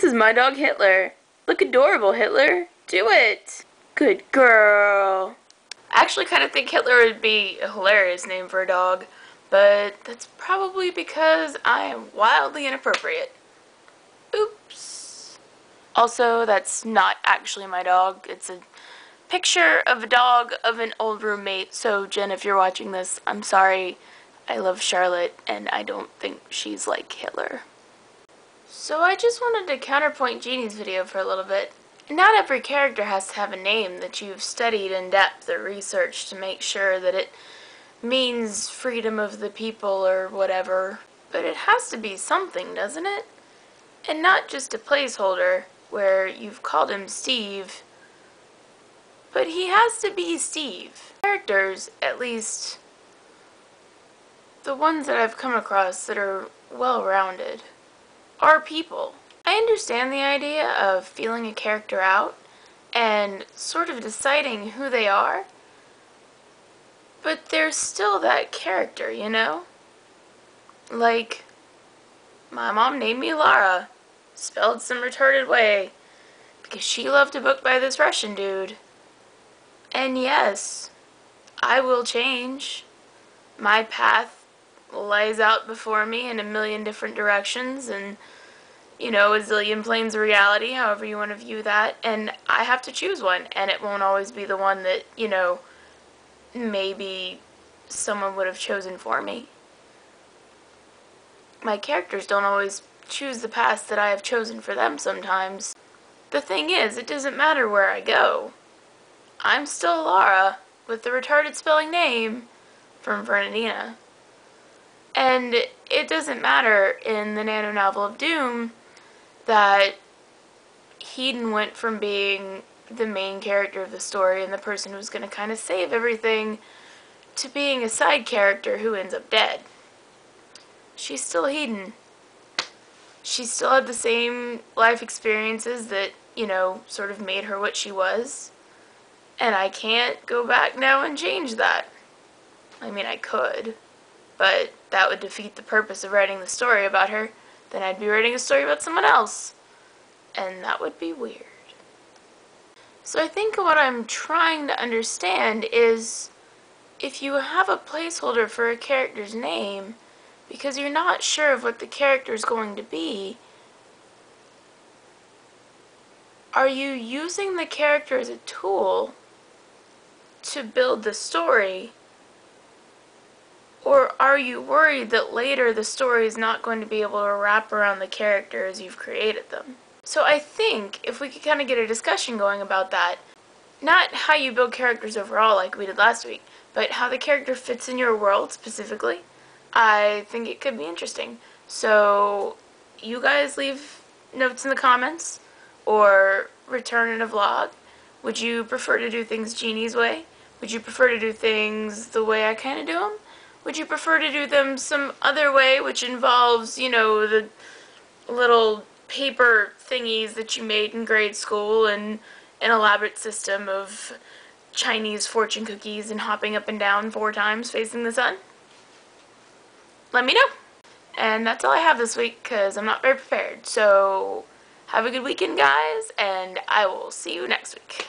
is my dog Hitler. Look adorable, Hitler. Do it. Good girl. I actually kind of think Hitler would be a hilarious name for a dog, but that's probably because I am wildly inappropriate. Oops. Also, that's not actually my dog. It's a picture of a dog of an old roommate. So, Jen, if you're watching this, I'm sorry. I love Charlotte, and I don't think she's like Hitler. So I just wanted to counterpoint Jeannie's video for a little bit. Not every character has to have a name that you've studied in depth or researched to make sure that it means freedom of the people or whatever. But it has to be something, doesn't it? And not just a placeholder where you've called him Steve, but he has to be Steve. Characters, at least the ones that I've come across that are well-rounded, are people. I understand the idea of feeling a character out and sort of deciding who they are, but there's still that character, you know? Like, my mom named me Lara, spelled some retarded way, because she loved a book by this Russian dude. And yes, I will change. My path lies out before me in a million different directions, and, you know, a zillion planes of reality, however you want to view that, and I have to choose one, and it won't always be the one that, you know, maybe someone would have chosen for me. My characters don't always choose the path that I have chosen for them sometimes. The thing is, it doesn't matter where I go. I'm still Lara, with the retarded spelling name from Fernandina. And it doesn't matter in the nano novel of Doom that Hedon went from being the main character of the story and the person who's going to kind of save everything to being a side character who ends up dead. She's still Hedon. She still had the same life experiences that, you know, sort of made her what she was. And I can't go back now and change that. I mean, I could, but that would defeat the purpose of writing the story about her. Then I'd be writing a story about someone else, and that would be weird. So I think what I'm trying to understand is, if you have a placeholder for a character's name, because you're not sure of what the character is going to be, are you using the character as a tool to build the story? Or are you worried that later the story is not going to be able to wrap around the character as you've created them? So I think if we could kind of get a discussion going about that, not how you build characters overall like we did last week, but how the character fits in your world specifically, I think it could be interesting. So you guys leave notes in the comments or return in a vlog. Would you prefer to do things Jeannie's way? Would you prefer to do things the way I kind of do them? Would you prefer to do them some other way, which involves, you know, the little paper thingies that you made in grade school and an elaborate system of Chinese fortune cookies and hopping up and down 4 times facing the sun? Let me know. And that's all I have this week because I'm not very prepared. So have a good weekend, guys, and I will see you next week.